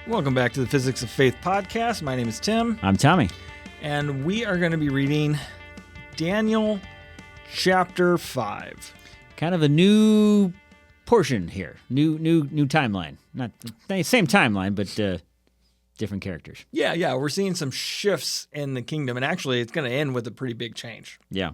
Welcome back to the Physics of Faith podcast. My name is Tim. I'm Tommy. And we are going to be reading Daniel chapter 5. Kind of a new portion here. New timeline. Not the same timeline, but different characters. Yeah. We're seeing some shifts in the kingdom. And actually, it's going to end with a pretty big change. Yeah.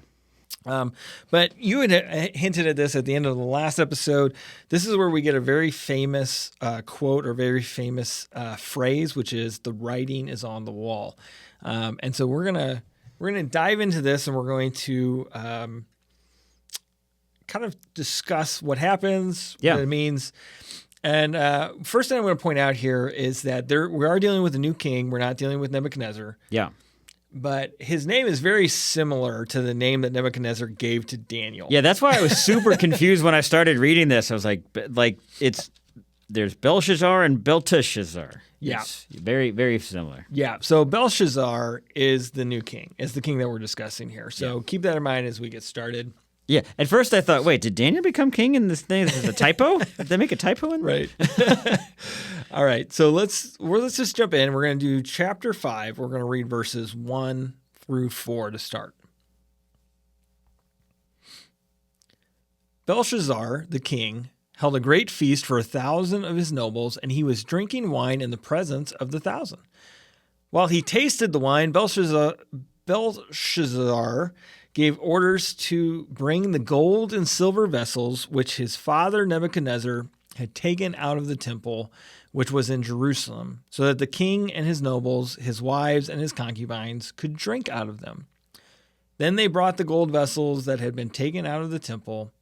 But you had hinted at this at the end of the last episode. This is where we get a very famous quote or very famous phrase, which is "the writing is on the wall." And so we're gonna dive into this, and we're going to kind of discuss what happens, what it means. And first thing I'm going to point out here is that we are dealing with a new king. We're not dealing with Nebuchadnezzar. Yeah. But his name is very similar to the name that Nebuchadnezzar gave to Daniel. Yeah, that's why I was super confused when I started reading this. I was like there's Belshazzar and Belteshazzar. Yeah. It's very, very similar. Yeah, so Belshazzar is the new king, is the king that we're discussing here. So keep that in mind as we get started. Yeah, at first I thought, wait, did Daniel become king in this thing? This is a typo? Did they make a typo in there? Right. All right, so let's just jump in. We're going to do chapter 5. We're going to read verses 1 through 4 to start. Belshazzar, the king, held a great feast for 1,000 of his nobles, and he was drinking wine in the presence of the 1,000. While he tasted the wine, Belshazzar gave orders to bring the gold and silver vessels which his father Nebuchadnezzar had taken out of the temple, which was in Jerusalem, so that the king and his nobles, his wives, and his concubines could drink out of them. Then they brought the gold vessels that had been taken out of the temple,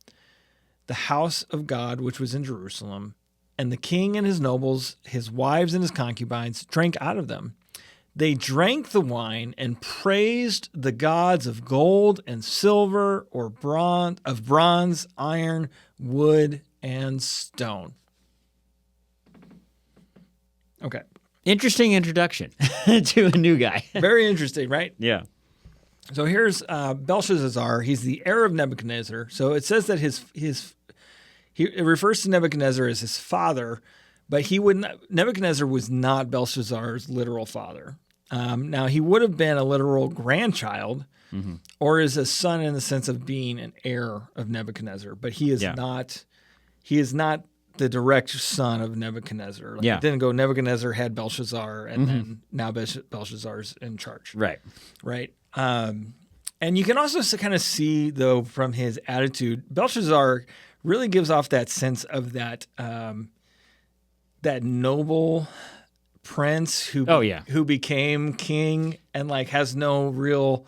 the house of God, which was in Jerusalem, and the king and his nobles, his wives, and his concubines drank out of them. They drank the wine and praised the gods of gold and silver, or bronze, iron, wood, and stone. Okay. Interesting introduction to a new guy. Very interesting, right? Yeah. So here's Belshazzar. He's the heir of Nebuchadnezzar. So it says that it refers to Nebuchadnezzar as his father, but Nebuchadnezzar was not Belshazzar's literal father. Now, he would have been a literal grandchild, or is a son in the sense of being an heir of Nebuchadnezzar, but he is not. He is not the direct son of Nebuchadnezzar. It didn't go Nebuchadnezzar had Belshazzar, and then now Belshazzar's in charge. Right. And you can also kind of see, though, from his attitude, Belshazzar really gives off that sense of that noble prince who became king and has no real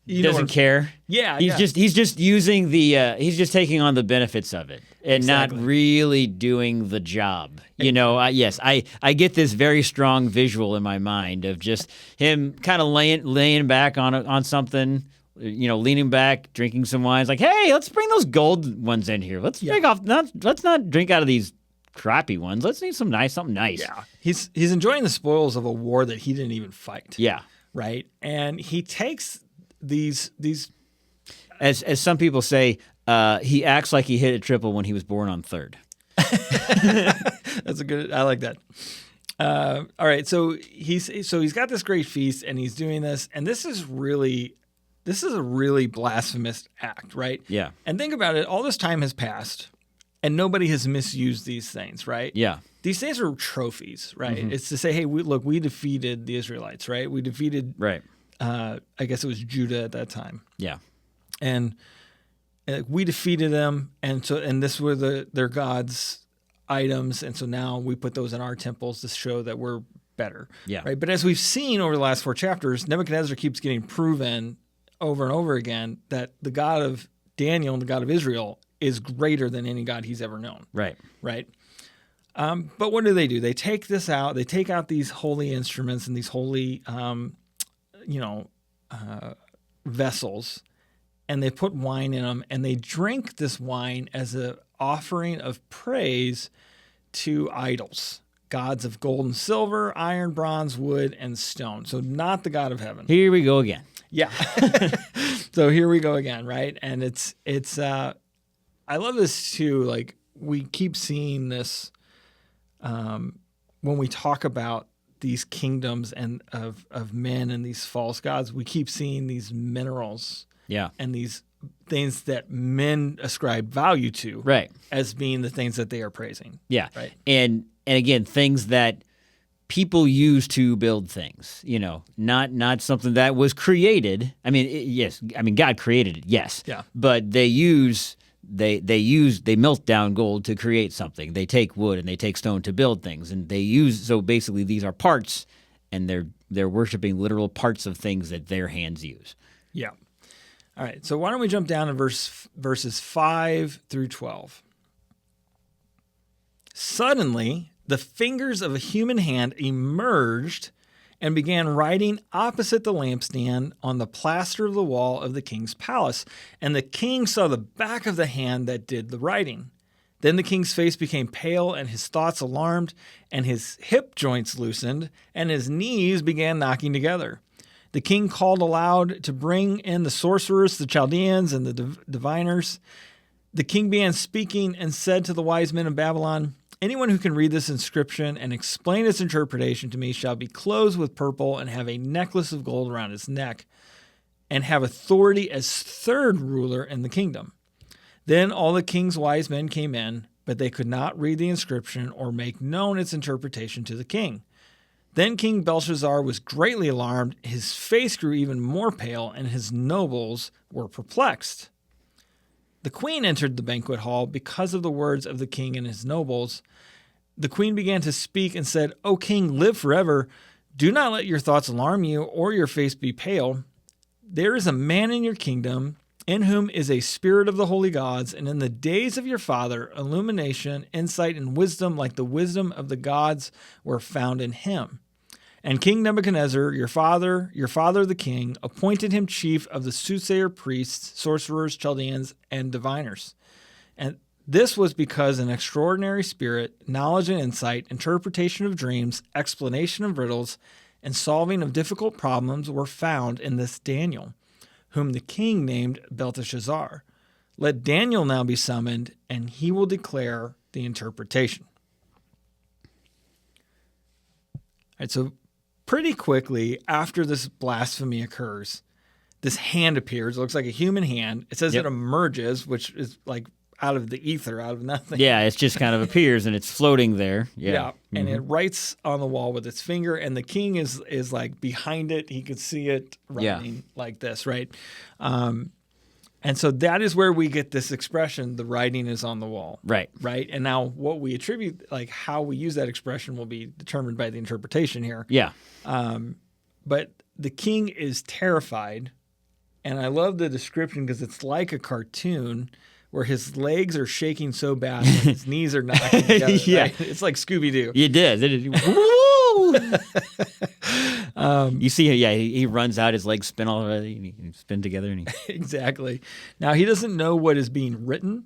doesn't care. He's just using he's just taking on the benefits of it and not really doing the job. Yes, I get this very strong visual in my mind of just him kind of laying back on something, leaning back, drinking some wine. It's like, hey, let's bring those gold ones in here. Let's let's not drink out of these crappy ones. Let's need something nice. Yeah. He's enjoying the spoils of a war that he didn't even fight. Yeah. Right? And he takes these as some people say, he acts like he hit a triple when he was born on third. That's I like that. All right, so he's got this great feast and he's doing this, and this is a really blasphemous act, right? Yeah. And think about it, all this time has passed and nobody has misused these things, right? Yeah. These things are trophies, right? It's to say, hey, we defeated the Israelites, right? We defeated I guess it was Judah at that time. Yeah. And we defeated them, and this were their gods' items, and so now we put those in our temples to show that we're better. Yeah. Right. But as we've seen over the last 4 chapters, Nebuchadnezzar keeps getting proven over and over again that the God of Daniel and the God of Israel is greater than any God he's ever known. Right. Right. But what do? They take this out. They take out these holy instruments and these holy, vessels, and they put wine in them, and they drink this wine as an offering of praise to idols, gods of gold and silver, iron, bronze, wood, and stone. So not the God of heaven. Here we go again. Yeah. So here we go again, right? And it's I love this too. Like, we keep seeing this when we talk about these kingdoms and of men and these false gods, we keep seeing these minerals and these things that men ascribe value to as being the things that they are praising. Yeah. Right. And again, things that people use to build things, not something that was created. I mean, God created it, yes. Yeah. But they melt down gold to create something. They take wood and they take stone to build things, and so basically these are parts, and they're worshiping literal parts of things that their hands use. Yeah. All right. So why don't we jump down to verses 5 through 12. Suddenly, the fingers of a human hand emerged and began writing opposite the lampstand on the plaster of the wall of the king's palace. And the king saw the back of the hand that did the writing. Then the king's face became pale and his thoughts alarmed, and his hip joints loosened, and his knees began knocking together. The king called aloud to bring in the sorcerers, the Chaldeans, and the diviners. The king began speaking and said to the wise men of Babylon, "Anyone who can read this inscription and explain its interpretation to me shall be clothed with purple and have a necklace of gold around his neck and have authority as third ruler in the kingdom." Then all the king's wise men came in, but they could not read the inscription or make known its interpretation to the king. Then King Belshazzar was greatly alarmed, his face grew even more pale, and his nobles were perplexed. The queen entered the banquet hall because of the words of the king and his nobles. The queen began to speak and said, "O king, live forever. Do not let your thoughts alarm you or your face be pale. There is a man in your kingdom in whom is a spirit of the holy gods, and in the days of your father, illumination, insight, and wisdom like the wisdom of the gods were found in him. And King Nebuchadnezzar, your father the king, appointed him chief of the soothsayer priests, sorcerers, Chaldeans, and diviners. And this was because an extraordinary spirit, knowledge and insight, interpretation of dreams, explanation of riddles, and solving of difficult problems were found in this Daniel, whom the king named Belteshazzar. Let Daniel now be summoned, and he will declare the interpretation." All right, so pretty quickly after this blasphemy occurs, this hand appears. It looks like a human hand. It says it emerges, which is like out of the ether, out of nothing. Yeah, it just kind of appears and it's floating there. Yeah. And it writes on the wall with its finger, and the king is like behind it. He could see it writing like this, right? And so that is where we get this expression, the writing is on the wall. Right. Right. And now what we attribute, like how we use that expression, will be determined by the interpretation here. Yeah. But the king is terrified. And I love the description because it's like a cartoon where his legs are shaking so bad that his knees are knocking together. Yeah. Right? It's like Scooby-Doo. You did. You see, he runs out, his legs spin already, and he spin together. And Exactly. Now, he doesn't know what is being written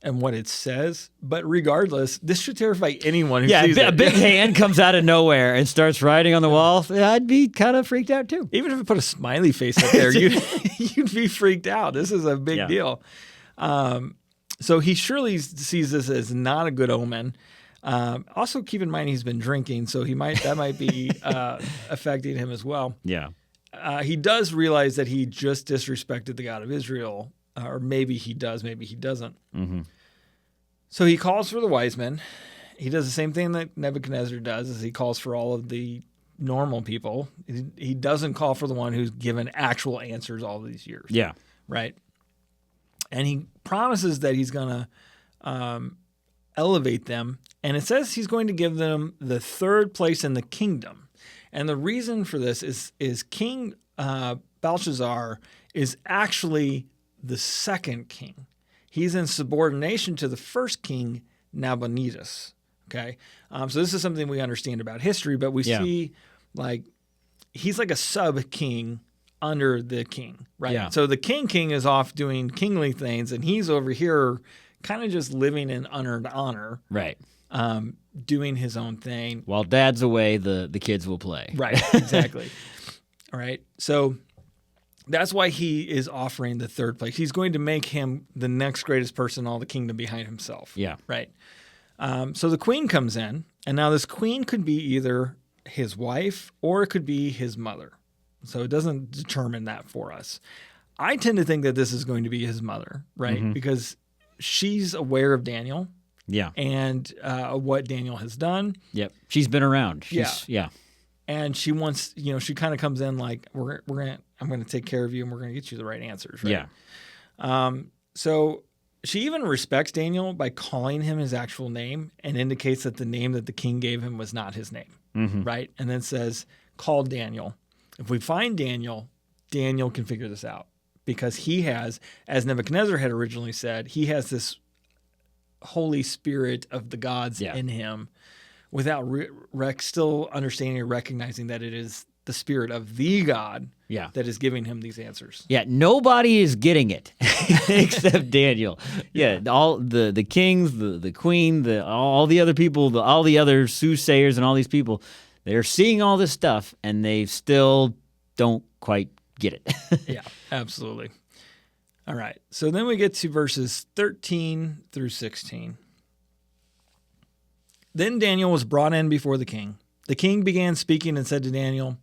and what it says, but regardless, this should terrify anyone who sees it. A big hand comes out of nowhere and starts writing on the wall. I'd be kind of freaked out, too. Even if it put a smiley face up there, you'd be freaked out. This is a big deal. So he surely sees this as not a good omen. Also, keep in mind he's been drinking, so that might be affecting him as well. Yeah. He does realize that he just disrespected the God of Israel, or maybe he does, maybe he doesn't. Mm-hmm. So he calls for the wise men. He does the same thing that Nebuchadnezzar does, is he calls for all of the normal people. He doesn't call for the one who's given actual answers all these years. Yeah. Right? And he promises that he's going to elevate them. And it says he's going to give them the third place in the kingdom. And the reason for this is King Belshazzar is actually the second king. He's in subordination to the first king, Nabonidus. Okay? So this is something we understand about history, but we see like he's like a sub-king under the king, right? Yeah. So the king is off doing kingly things, and he's over here kind of just living in unearned honor. Right. Doing his own thing. While dad's away, the kids will play. Right, exactly. All right. So that's why he is offering the third place. He's going to make him the next greatest person in all the kingdom behind himself. Yeah. Right. So the queen comes in, And now this queen could be either his wife or it could be his mother. So it doesn't determine that for us. I tend to think that this is going to be his mother, right? Because she's aware of Daniel. Yeah. And what Daniel has done. Yep. She's been around. Yeah. And she wants, she kind of comes in like, I'm going to take care of you and we're going to get you the right answers, right? Yeah. So she even respects Daniel by calling him his actual name and indicates that the name that the king gave him was not his name, right? And then says, call Daniel. If we find Daniel, Daniel can figure this out because he has, as Nebuchadnezzar had originally said, he has this Holy Spirit of the gods in him without still understanding or recognizing that it is the spirit of the God that is giving him these answers. Yeah, nobody is getting it except Daniel. Yeah, all the kings, the queen, all the other people, all the other soothsayers and all these people, they're seeing all this stuff and they still don't quite get it. Yeah, absolutely. All right, so then we get to verses 13 through 16. Then Daniel was brought in before the king. The king began speaking and said to Daniel,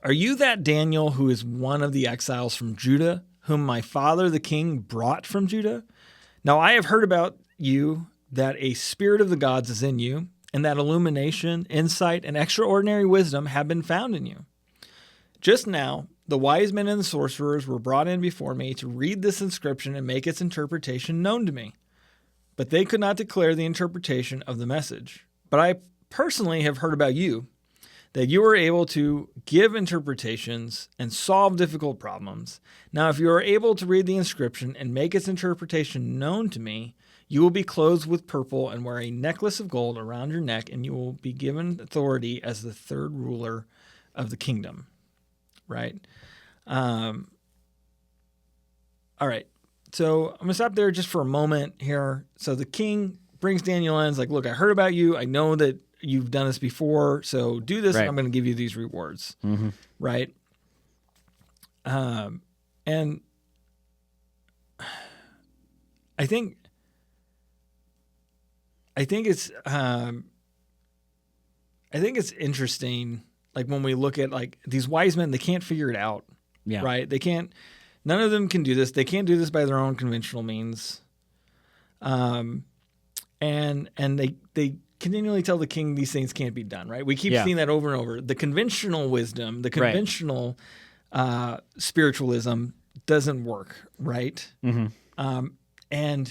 "Are you that Daniel who is one of the exiles from Judah, whom my father the king brought from Judah? Now I have heard about you that a spirit of the gods is in you, and that illumination, insight, and extraordinary wisdom have been found in you. Just now, the wise men and the sorcerers were brought in before me to read this inscription and make its interpretation known to me. But they could not declare the interpretation of the message. But I personally have heard about you, that you are able to give interpretations and solve difficult problems. Now, if you are able to read the inscription and make its interpretation known to me, you will be clothed with purple and wear a necklace of gold around your neck, and you will be given authority as the third ruler of the kingdom." Right? All right. So I'm going to stop there just for a moment here. So the king brings Daniel in. It's like, look, I heard about you. I know that you've done this before. So do this, and I'm going to give you these rewards. Right? And I think it's interesting. Like when we look at like these wise men, they can't figure it out. Yeah. Right? They can't. None of them can do this. They can't do this by their own conventional means. And they continually tell the king these things can't be done. Right? We keep seeing that over and over. The conventional wisdom, the conventional spiritualism doesn't work. Right? And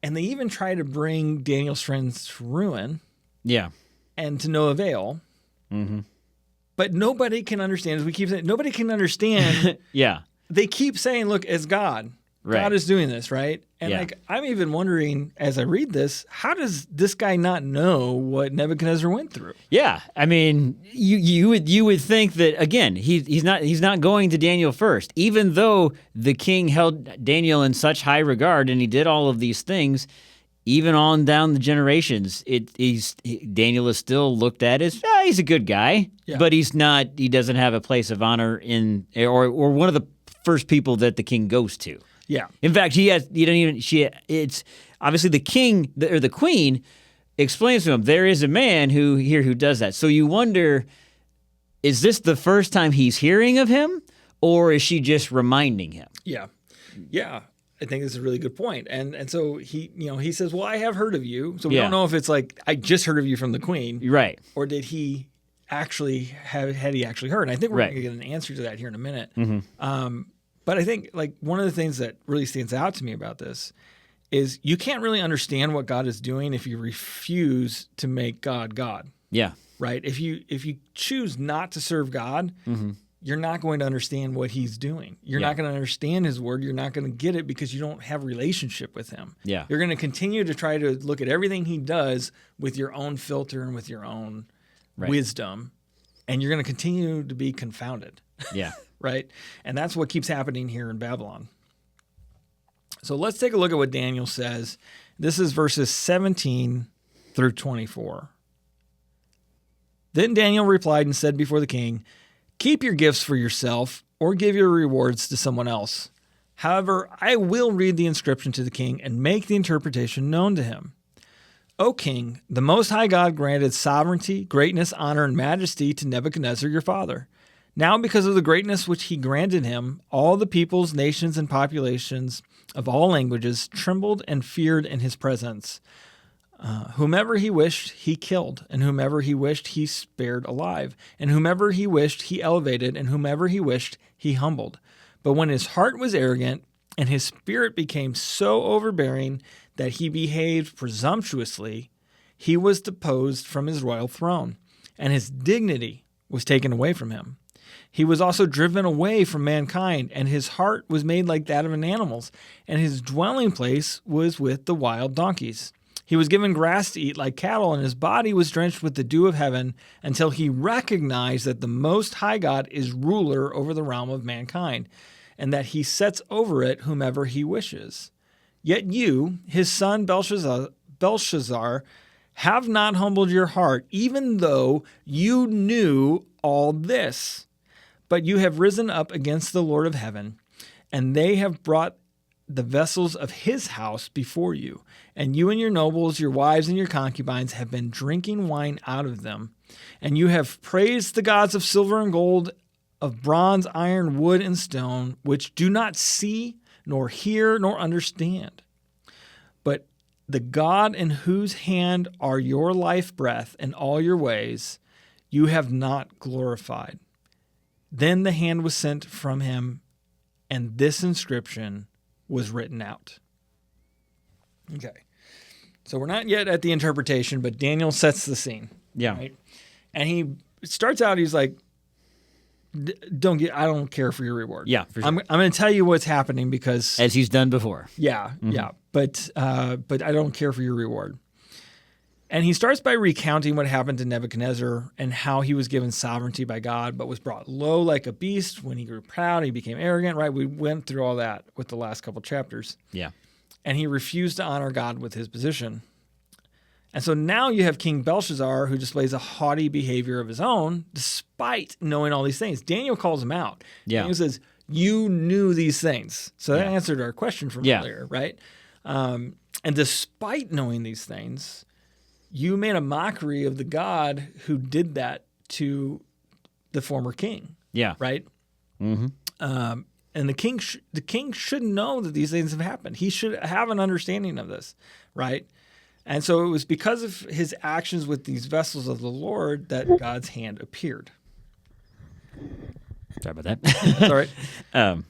they even try to bring Daniel's friends to ruin. Yeah. And to no avail. But nobody can understand, as we keep saying, nobody can understand. They keep saying, look, it's God. God is doing this, right? And like, I'm even wondering, as I read this, how does this guy not know what Nebuchadnezzar went through? Yeah. I mean, you would think that, again, he's not going to Daniel first. Even though the king held Daniel in such high regard and he did all of these things, even on down the generations, Daniel is still looked at as he's a good guy, but he's not. He doesn't have a place of honor or one of the first people that the king goes to. Yeah. In fact, he has. You don't even. It's obviously the king or the queen explains to him there is a man who does that. So you wonder, is this the first time he's hearing of him, or is she just reminding him? Yeah. Yeah. I think this is a really good point. And so he says, well, I have heard of you. So we don't know if it's like, I just heard of you from the queen. Right. Or did he actually had he actually heard? And I think we're going to get an answer to that here in a minute. But I think like one of the things that really stands out to me about this is you can't really understand what God is doing if you refuse to make God God. Yeah. Right. If you choose not to serve God, you're not going to understand what he's doing. You're not going to understand his word. You're not going to get it because you don't have a relationship with him. Yeah. You're going to continue to try to look at everything he does with your own filter and with your own wisdom, and you're going to continue to be confounded. Yeah. Right? And that's what keeps happening here in Babylon. So let's take a look at what Daniel says. This is verses 17 through 24. Then Daniel replied and said before the king, "Keep your gifts for yourself or give your rewards to someone else. However, I will read the inscription to the king and make the interpretation known to him. O king, the Most High God granted sovereignty, greatness, honor, and majesty to Nebuchadnezzar your father. Now, because of the greatness which he granted him, all the peoples, nations, and populations of all languages trembled and feared in his presence. Whomever he wished, he killed, and whomever he wished, he spared alive, and whomever he wished, he elevated, and whomever he wished, he humbled. But when his heart was arrogant, and his spirit became so overbearing that he behaved presumptuously, he was deposed from his royal throne, and his dignity was taken away from him. He was also driven away from mankind, and his heart was made like that of an animal's, and his dwelling place was with the wild donkeys. He was given grass to eat like cattle, and his body was drenched with the dew of heaven until he recognized that the Most High God is ruler over the realm of mankind, and that he sets over it whomever he wishes. Yet you, his son Belshazzar, have not humbled your heart, even though you knew all this. But you have risen up against the Lord of heaven, and they have brought the vessels of his house before you. And you and your nobles, your wives and your concubines have been drinking wine out of them. And you have praised the gods of silver and gold, of bronze, iron, wood, and stone, which do not see, nor hear, nor understand. But the God in whose hand are your life breath and all your ways, you have not glorified. Then the hand was sent from him, and this inscription was written out. Okay. So we're not yet at the interpretation, but Daniel sets the scene. Yeah. Right? And he starts out, he's like, I don't care for your reward. Yeah, for sure. I'm going to tell you what's happening because... As he's done before. Yeah, yeah. But I don't care for your reward. And he starts by recounting what happened to Nebuchadnezzar and how he was given sovereignty by God, but was brought low like a beast. When he grew proud, he became arrogant, right? We went through all that with the last couple chapters. Yeah. And he refused to honor God with his position. And so now you have King Belshazzar, who displays a haughty behavior of his own, despite knowing all these things. Daniel calls him out. Yeah. Daniel says, you knew these things. So that answered our question from earlier, right? And despite knowing these things, you made a mockery of the God who did that to the former king. Yeah. Right? Mm-hmm. And the king should know that these things have happened. He should have an understanding of this, right? And so it was because of his actions with these vessels of the Lord that God's hand appeared. Sorry about that. All right.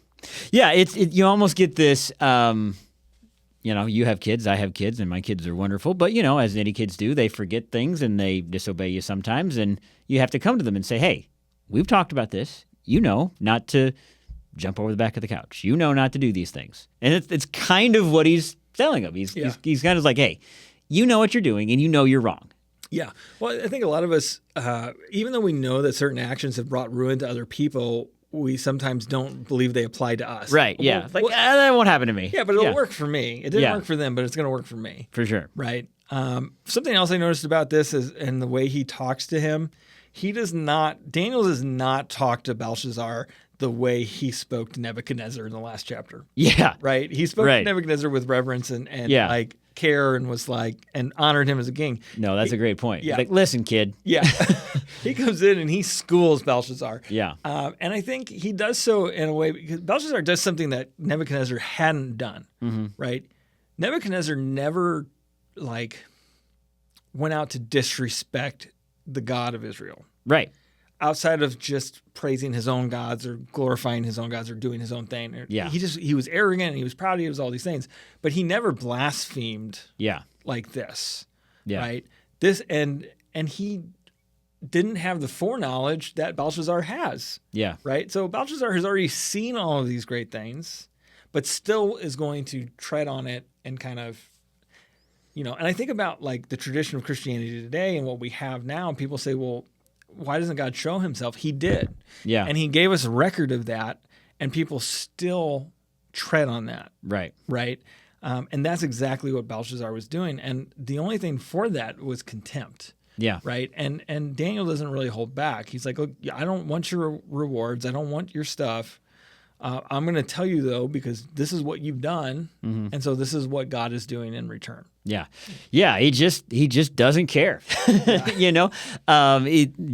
Yeah, you almost get this. You have kids, I have kids, and my kids are wonderful. But as any kids do, they forget things and they disobey you sometimes, and you have to come to them and say, "Hey, we've talked about this. You know not to jump over the back of the couch. You know not to do these things." And it's kind of what he's telling them. He's kind of like, "Hey, you know what you're doing, and you know you're wrong." Yeah. Well, I think a lot of us, even though we know that certain actions have brought ruin to other people, we sometimes don't believe they apply to us. Right, yeah. That won't happen to me. Yeah, but it'll work for me. It didn't work for them, but it's going to work for me. For sure. Right? Something else I noticed about this is in the way he talks to him. Daniel does not talk to Belshazzar the way he spoke to Nebuchadnezzar in the last chapter. Yeah. Right? He spoke to Nebuchadnezzar with reverence and like care and was like, and honored him as a king. No, that's a great point. Yeah. Like, listen, kid. Yeah. He comes in and he schools Belshazzar. Yeah. And I think he does so in a way because Belshazzar does something that Nebuchadnezzar hadn't done. Mm-hmm. Right? Nebuchadnezzar never went out to disrespect the God of Israel. Right. Outside of just praising his own gods or glorifying his own gods or doing his own thing. Yeah. He was arrogant and he was proud. He was all these things, but he never blasphemed. Yeah. Like this. Yeah. Right. This and he didn't have the foreknowledge that Belshazzar has. Yeah. Right. So Belshazzar has already seen all of these great things, but still is going to tread on it and kind of, and I think about the tradition of Christianity today and what we have now. And people say, well, why doesn't God show himself? He did. Yeah. And he gave us a record of that, and people still tread on that. Right. Right. And that's exactly what Belshazzar was doing. And the only thing for that was contempt. Yeah. Right. And Daniel doesn't really hold back. He's like, look, I don't want your rewards. I don't want your stuff. I'm going to tell you, though, because this is what you've done, and so this is what God is doing in return. Yeah. He just doesn't care.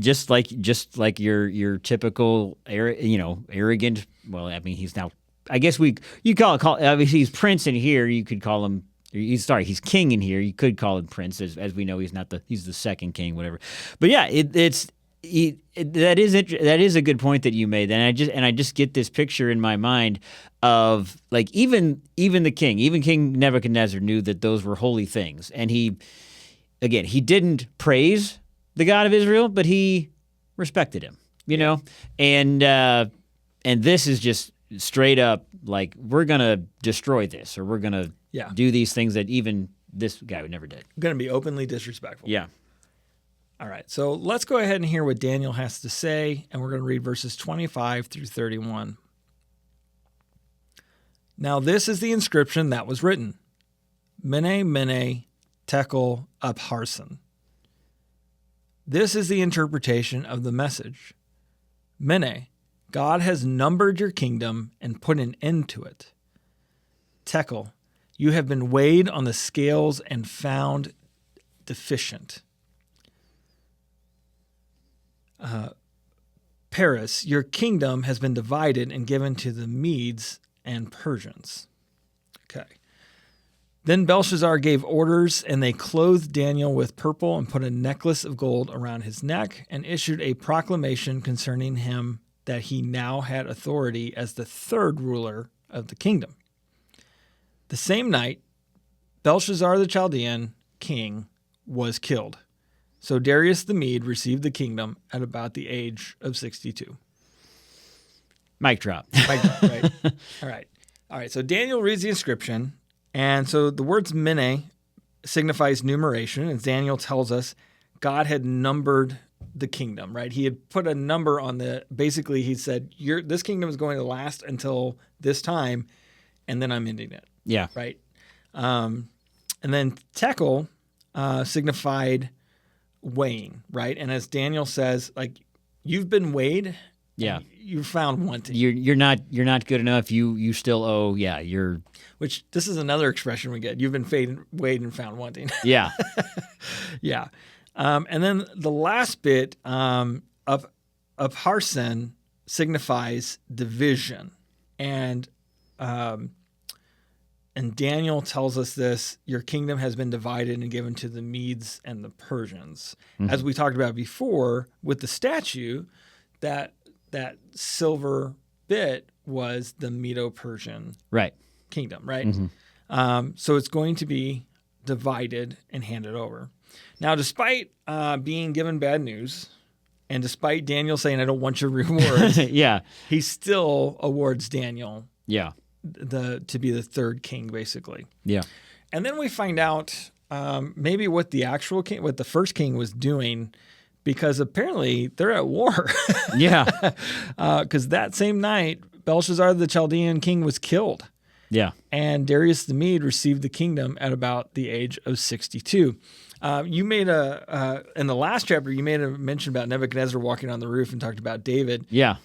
Just like your typical arrogant. Well, I mean, he's now. I guess you call obviously he's prince in here. You could call him. He's king in here. You could call him prince, as we know he's the second king, whatever. But yeah, that is a good point that you made. And I just get this picture in my mind of like even King Nebuchadnezzar knew that those were holy things, and he didn't praise the God of Israel, but he respected him, and this is just straight up like, we're gonna destroy this, or we're gonna do these things that even this guy would never did. Going to be openly disrespectful. Yeah. All right, so let's go ahead and hear what Daniel has to say, and we're going to read verses 25 through 31. Now this is the inscription that was written: Mene, Mene, Tekel, Upharsin. This is the interpretation of the message. Mene, God has numbered your kingdom and put an end to it. Tekel, you have been weighed on the scales and found deficient. Paris, your kingdom has been divided and given to the Medes and Persians. Okay. Then Belshazzar gave orders, and they clothed Daniel with purple and put a necklace of gold around his neck, and issued a proclamation concerning him that he now had authority as the third ruler of the kingdom. The same night, Belshazzar the Chaldean king was killed. So Darius the Mede received the kingdom at about the age of 62. Mic drop. Mic drop, right? All right. So Daniel reads the inscription, and so the words Mene signifies numeration, as Daniel tells us God had numbered the kingdom, right? He had put a number on basically he said, this kingdom is going to last until this time, and then I'm ending it. Yeah. Right? And then Tekel signified weighing, right? And as Daniel says, like, you've been weighed, you're found wanting. You're not good enough. You still owe. Yeah, you're. Which this is another expression we get. You've been weighed and found wanting. Yeah, yeah. And then the last bit of Harson signifies division, and Daniel tells us this: your kingdom has been divided and given to the Medes and the Persians. Mm-hmm. As we talked about before with the statue, that silver bit was the Medo-Persian kingdom, right? Mm-hmm. So it's going to be divided and handed over. Now, despite being given bad news, and despite Daniel saying, I don't want your reward, he still awards Daniel to be the third king, basically. Yeah. And then we find out maybe what the first king was doing, because apparently they're at war. Yeah. Because that same night, Belshazzar the Chaldean king was killed. Yeah. And Darius the Mede received the kingdom at about the age of 62. You made in the last chapter, you made a mention about Nebuchadnezzar walking on the roof and talked about David. Yeah.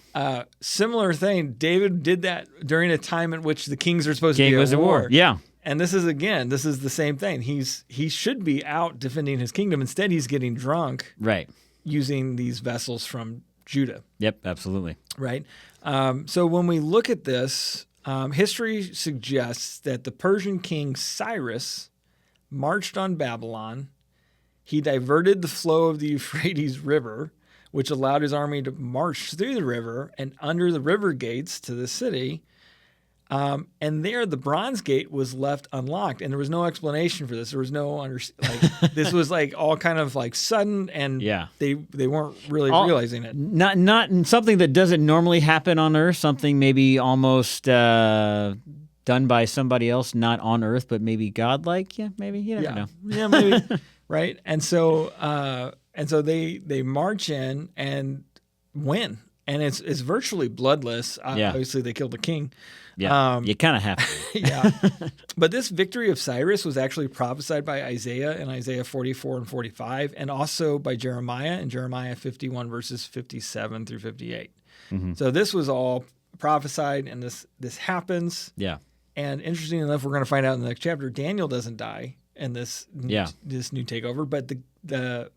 Similar thing. David did that during a time in which the kings are supposed to be at war. Yeah. And this is the same thing. He should be out defending his kingdom. Instead, he's getting drunk. Right. Using these vessels from Judah. Yep, absolutely. Right. So when we look at this, history suggests that the Persian king Cyrus marched on Babylon. He diverted the flow of the Euphrates River, which allowed his army to march through the river and under the river gates to the city. And there, the Bronze Gate was left unlocked, and there was no explanation for this. There was no this was like all kind of like sudden, and they weren't really realizing it. Not something that doesn't normally happen on Earth. Something maybe almost done by somebody else, not on Earth, but maybe godlike. Yeah, maybe you never know. Yeah, maybe. Right, and so they march in and win, and it's virtually bloodless. Obviously, they killed the king. Yeah, you kind of have to. Yeah. But this victory of Cyrus was actually prophesied by Isaiah in Isaiah 44 and 45, and also by Jeremiah in Jeremiah 51, verses 57 through 58. Mm-hmm. So this was all prophesied, and this happens. Yeah. And interesting enough, we're going to find out in the next chapter, Daniel doesn't die in this new takeover, but the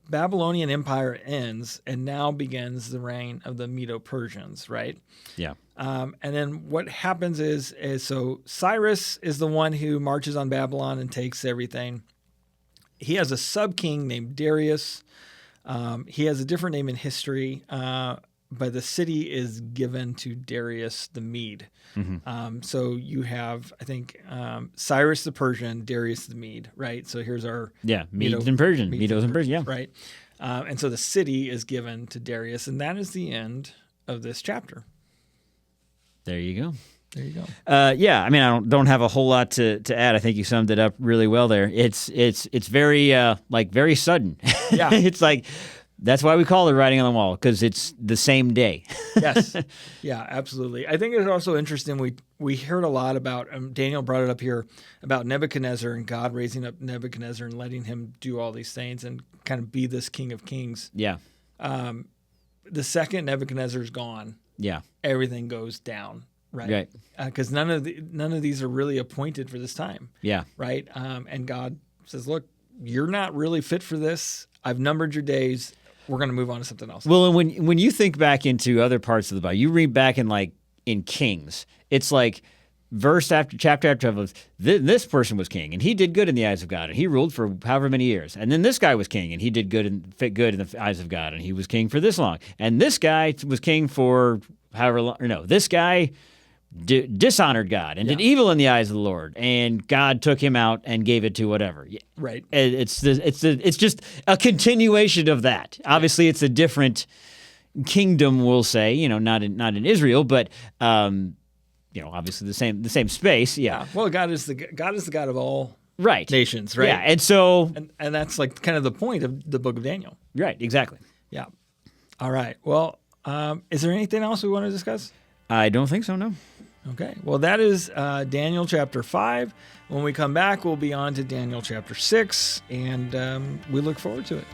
Babylonian Empire ends, and now begins the reign of the Medo-Persians, right? Yeah. And then what happens is so Cyrus is the one who marches on Babylon and takes everything. He has a sub-king named Darius. He has a different name in history, but the city is given to Darius the Mede. Mm-hmm. So you have, I think, Cyrus the Persian, Darius the Mede, right? So here's our... Yeah, Medes and Persians. Medos and Persians, yeah. Right. And so the city is given to Darius, and that is the end of this chapter. There you go. There you go. Yeah, I mean, I don't have a whole lot to add. I think you summed it up really well there. It's very very sudden. Yeah. It's like, that's why we call it writing on the wall, because it's the same day. Yes. Yeah, absolutely. I think it's also interesting. We heard a lot about, Daniel brought it up here, about Nebuchadnezzar and God raising up Nebuchadnezzar and letting him do all these things and kind of be this king of kings. Yeah. The second Nebuchadnezzar is gone, everything goes down. Right. Because none of these are really appointed for this time. Yeah. Right. And God says, look, you're not really fit for this. I've numbered your days. We're going to move on to something else. Well, and when you think back into other parts of the Bible, you read back in Kings, it's like verse after chapter after chapter, this person was king, and he did good in the eyes of God, and he ruled for however many years. And then this guy was king, and he did good in the eyes of God, and he was king for this long. And this guy was king for however long. Or no, this guy dishonored God and did evil in the eyes of the Lord, and God took him out and gave it to whatever. Right. It's just a continuation of that. Obviously, it's a different kingdom, we'll say. Not in Israel, but obviously the same space. Yeah. Well, God is the God of all nations, right? Yeah, and so and that's like kind of the point of the book of Daniel. Right. Exactly. Yeah. All right. Well, is there anything else we want to discuss? I don't think so, no. Okay. Well, that is Daniel chapter 5. When we come back, we'll be on to Daniel chapter 6, and we look forward to it.